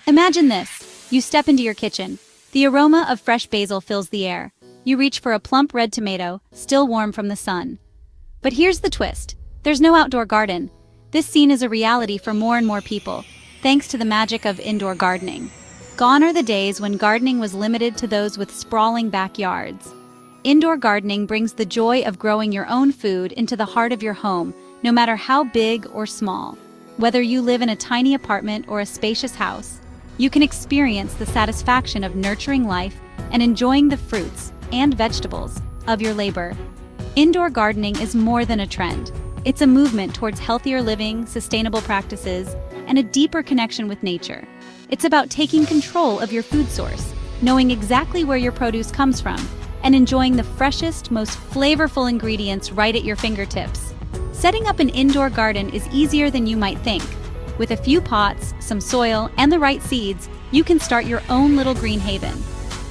Imagine this. You step into your kitchen. The aroma of fresh basil fills the air. You reach for a plump red tomato, still warm from the sun. But here's the twist. There's no outdoor garden. This scene is a reality for more and more people, thanks to the magic of indoor gardening. Gone are the days when gardening was limited to those with sprawling backyards. Indoor gardening brings the joy of growing your own food into the heart of your home, no matter how big or small. Whether you live in a tiny apartment or a spacious house, you can experience the satisfaction of nurturing life and enjoying the fruits and vegetables of your labor. Indoor gardening is more than a trend. It's a movement towards healthier living, sustainable practices, and a deeper connection with nature. It's about taking control of your food source, knowing exactly where your produce comes from, and enjoying the freshest, most flavorful ingredients right at your fingertips. Setting up an indoor garden is easier than you might think. With a few pots, some soil, and the right seeds, you can start your own little green haven.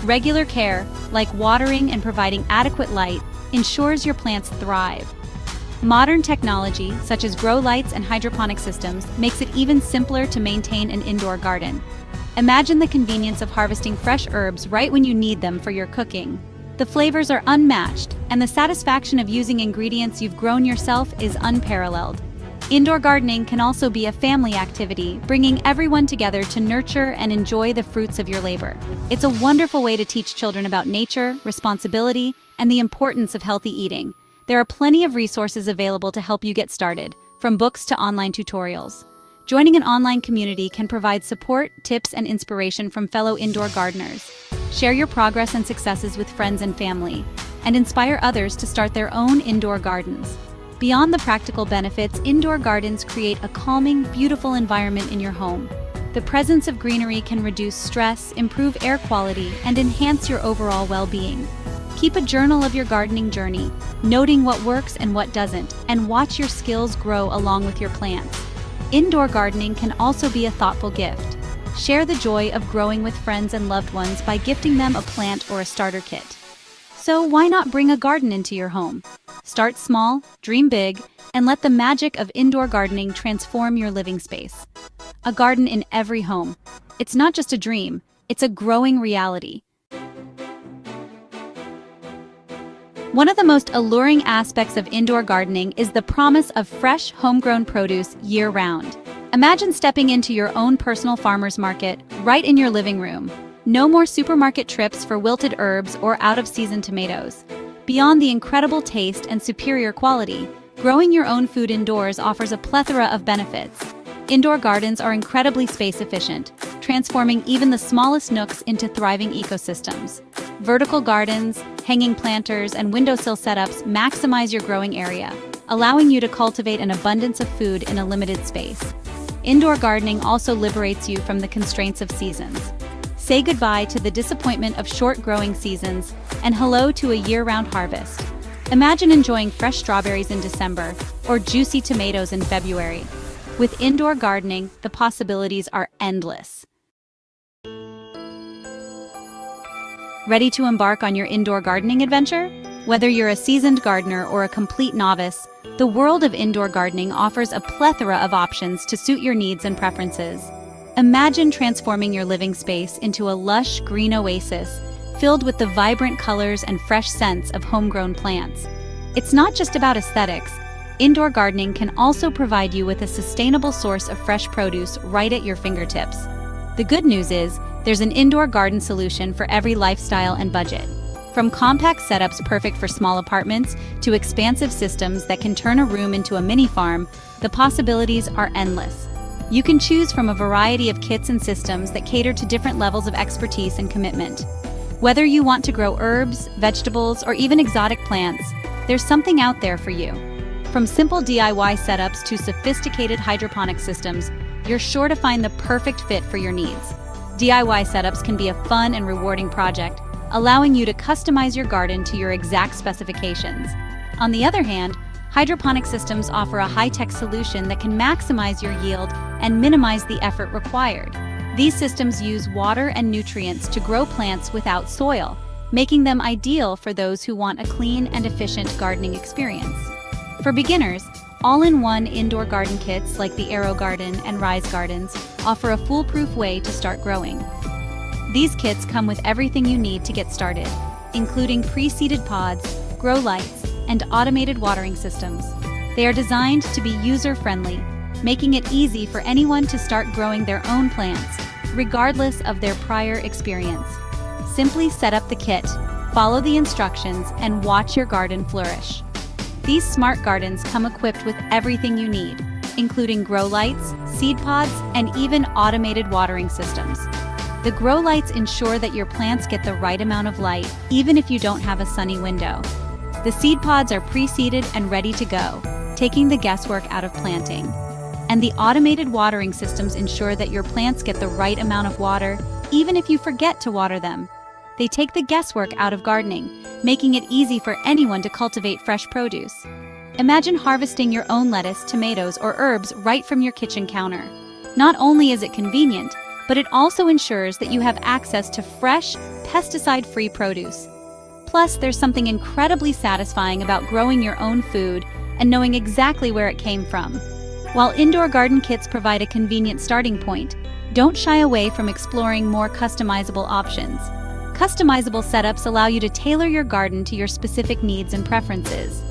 Regular care, like watering and providing adequate light, ensures your plants thrive. Modern technology, such as grow lights and hydroponic systems, makes it even simpler to maintain an indoor garden. Imagine the convenience of harvesting fresh herbs right when you need them for your cooking. The flavors are unmatched, and the satisfaction of using ingredients you've grown yourself is unparalleled. Indoor gardening can also be a family activity, bringing everyone together to nurture and enjoy the fruits of your labor. It's a wonderful way to teach children about nature, responsibility, and the importance of healthy eating. There are plenty of resources available to help you get started, from books to online tutorials. Joining an online community can provide support, tips, and inspiration from fellow indoor gardeners. Share your progress and successes with friends and family, and inspire others to start their own indoor gardens. Beyond the practical benefits, indoor gardens create a calming, beautiful environment in your home. The presence of greenery can reduce stress, improve air quality, and enhance your overall well-being. Keep a journal of your gardening journey, noting what works and what doesn't, and watch your skills grow along with your plants. Indoor gardening can also be a thoughtful gift. Share the joy of growing with friends and loved ones by gifting them a plant or a starter kit. So why not bring a garden into your home? Start small, dream big, and let the magic of indoor gardening transform your living space. A garden in every home. It's not just a dream, it's a growing reality. One of the most alluring aspects of indoor gardening is the promise of fresh, homegrown produce year-round. Imagine stepping into your own personal farmer's market right in your living room. No more supermarket trips for wilted herbs or out-of-season tomatoes. Beyond the incredible taste and superior quality, growing your own food indoors offers a plethora of benefits. Indoor gardens are incredibly space-efficient, transforming even the smallest nooks into thriving ecosystems. Vertical gardens, hanging planters, and windowsill setups maximize your growing area, allowing you to cultivate an abundance of food in a limited space. Indoor gardening also liberates you from the constraints of seasons. Say goodbye to the disappointment of short growing seasons and hello to a year-round harvest. Imagine enjoying fresh strawberries in December or juicy tomatoes in February. With indoor gardening, the possibilities are endless. Ready to embark on your indoor gardening adventure? Whether you're a seasoned gardener or a complete novice, the world of indoor gardening offers a plethora of options to suit your needs and preferences. Imagine transforming your living space into a lush green oasis filled with the vibrant colors and fresh scents of homegrown plants. It's not just about aesthetics. Indoor gardening can also provide you with a sustainable source of fresh produce right at your fingertips. The good news is, there's an indoor garden solution for every lifestyle and budget. From compact setups perfect for small apartments to expansive systems that can turn a room into a mini farm, the possibilities are endless. You can choose from a variety of kits and systems that cater to different levels of expertise and commitment. Whether you want to grow herbs, vegetables, or even exotic plants, there's something out there for you. From simple DIY setups to sophisticated hydroponic systems, you're sure to find the perfect fit for your needs. DIY setups can be a fun and rewarding project, allowing you to customize your garden to your exact specifications. On the other hand, hydroponic systems offer a high-tech solution that can maximize your yield and minimize the effort required. These systems use water and nutrients to grow plants without soil, making them ideal for those who want a clean and efficient gardening experience. For beginners, All-in-one indoor garden kits like the Aero Garden and Rise Gardens offer a foolproof way to start growing. These kits come with everything you need to get started, including pre-seeded pods, grow lights, and automated watering systems. They are designed to be user-friendly, making it easy for anyone to start growing their own plants, regardless of their prior experience. Simply set up the kit, follow the instructions, and watch your garden flourish. These smart gardens come equipped with everything you need, including grow lights, seed pods, and even automated watering systems. The grow lights ensure that your plants get the right amount of light, even if you don't have a sunny window. The seed pods are pre-seeded and ready to go, taking the guesswork out of planting. And the automated watering systems ensure that your plants get the right amount of water, even if you forget to water them. They take the guesswork out of gardening, making it easy for anyone to cultivate fresh produce. Imagine harvesting your own lettuce, tomatoes, or herbs right from your kitchen counter. Not only is it convenient, but it also ensures that you have access to fresh, pesticide-free produce. Plus, there's something incredibly satisfying about growing your own food and knowing exactly where it came from. While indoor garden kits provide a convenient starting point, don't shy away from exploring more customizable options. Customizable setups allow you to tailor your garden to your specific needs and preferences.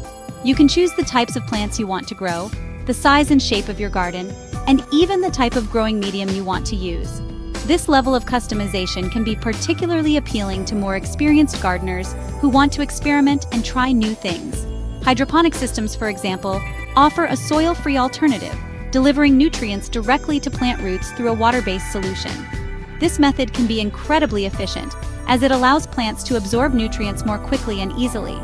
You can choose the types of plants you want to grow, the size and shape of your garden, and even the type of growing medium you want to use. This level of customization can be particularly appealing to more experienced gardeners who want to experiment and try new things. Hydroponic systems, for example, offer a soil-free alternative, delivering nutrients directly to plant roots through a water-based solution. This method can be incredibly efficient, as it allows plants to absorb nutrients more quickly and easily.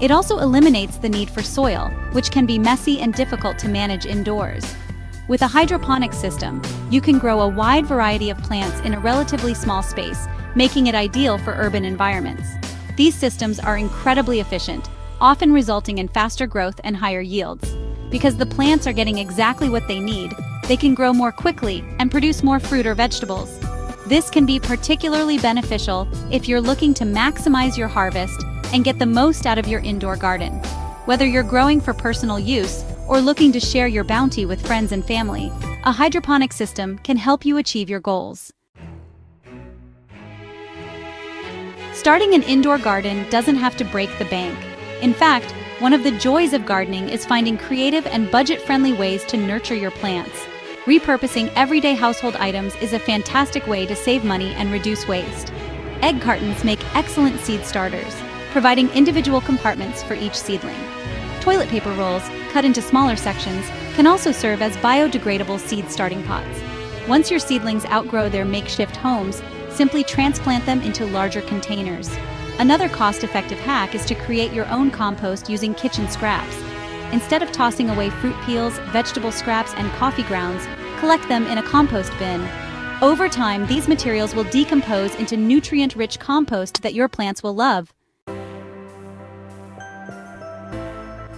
It also eliminates the need for soil, which can be messy and difficult to manage indoors. With a hydroponic system, you can grow a wide variety of plants in a relatively small space, making it ideal for urban environments. These systems are incredibly efficient, often resulting in faster growth and higher yields. Because the plants are getting exactly what they need, they can grow more quickly and produce more fruit or vegetables. This can be particularly beneficial if you're looking to maximize your harvest and get the most out of your indoor garden. Whether you're growing for personal use or looking to share your bounty with friends and family, a hydroponic system can help you achieve your goals. Starting an indoor garden doesn't have to break the bank. In fact, one of the joys of gardening is finding creative and budget-friendly ways to nurture your plants. Repurposing everyday household items is a fantastic way to save money and reduce waste. Egg cartons make excellent seed starters, providing individual compartments for each seedling. Toilet paper rolls, cut into smaller sections, can also serve as biodegradable seed starting pots. Once your seedlings outgrow their makeshift homes, simply transplant them into larger containers. Another cost-effective hack is to create your own compost using kitchen scraps. Instead of tossing away fruit peels, vegetable scraps, and coffee grounds, collect them in a compost bin. Over time, these materials will decompose into nutrient-rich compost that your plants will love.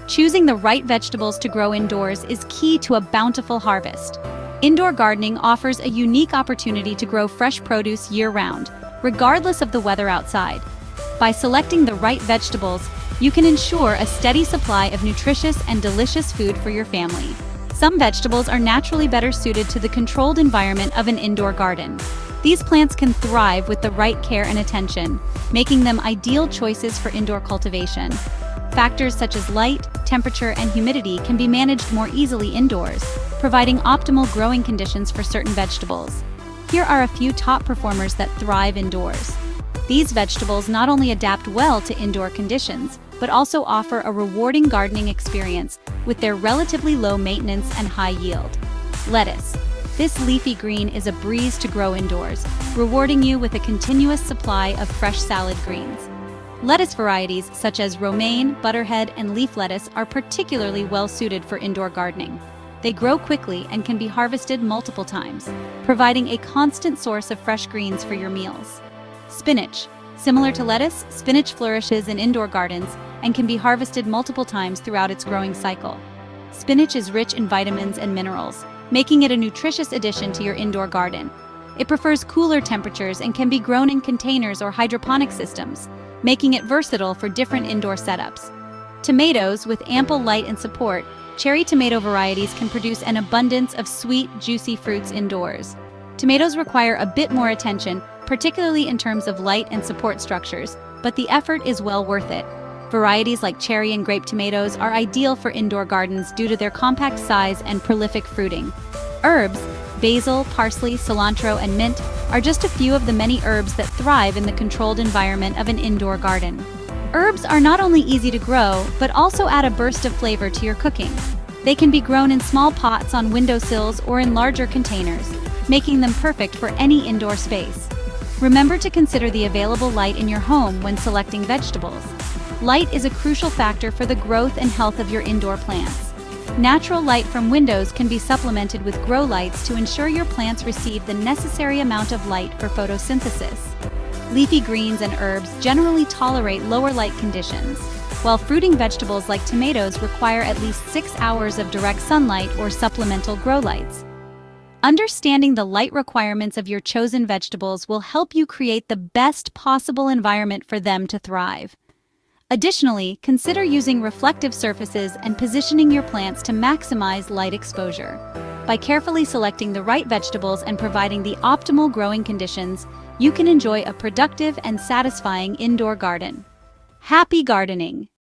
Choosing the right vegetables to grow indoors is key to a bountiful harvest. Indoor gardening offers a unique opportunity to grow fresh produce year-round, regardless of the weather outside. By selecting the right vegetables, you can ensure a steady supply of nutritious and delicious food for your family. Some vegetables are naturally better suited to the controlled environment of an indoor garden. These plants can thrive with the right care and attention, making them ideal choices for indoor cultivation. Factors such as light, temperature, and humidity can be managed more easily indoors, providing optimal growing conditions for certain vegetables. Here are a few top performers that thrive indoors. These vegetables not only adapt well to indoor conditions, but also offer a rewarding gardening experience with their relatively low maintenance and high yield. Lettuce. This leafy green is a breeze to grow indoors, rewarding you with a continuous supply of fresh salad greens. Lettuce varieties such as romaine, butterhead, and leaf lettuce are particularly well suited for indoor gardening. They grow quickly and can be harvested multiple times, providing a constant source of fresh greens for your meals. Spinach. Similar to lettuce, spinach flourishes in indoor gardens and can be harvested multiple times throughout its growing cycle. Spinach is rich in vitamins and minerals, making it a nutritious addition to your indoor garden. It prefers cooler temperatures and can be grown in containers or hydroponic systems, making it versatile for different indoor setups. Tomatoes, with ample light and support, cherry tomato varieties can produce an abundance of sweet, juicy fruits indoors. Tomatoes require a bit more attention, particularly in terms of light and support structures, but the effort is well worth it. Varieties like cherry and grape tomatoes are ideal for indoor gardens due to their compact size and prolific fruiting. Herbs, basil, parsley, cilantro, and mint are just a few of the many herbs that thrive in the controlled environment of an indoor garden. Herbs are not only easy to grow, but also add a burst of flavor to your cooking. They can be grown in small pots on windowsills or in larger containers, making them perfect for any indoor space. Remember to consider the available light in your home when selecting vegetables. Light is a crucial factor for the growth and health of your indoor plants. Natural light from windows can be supplemented with grow lights to ensure your plants receive the necessary amount of light for photosynthesis. Leafy greens and herbs generally tolerate lower light conditions, while fruiting vegetables like tomatoes require at least 6 hours of direct sunlight or supplemental grow lights. Understanding the light requirements of your chosen vegetables will help you create the best possible environment for them to thrive. Additionally, consider using reflective surfaces and positioning your plants to maximize light exposure. By carefully selecting the right vegetables and providing the optimal growing conditions, you can enjoy a productive and satisfying indoor garden. Happy gardening!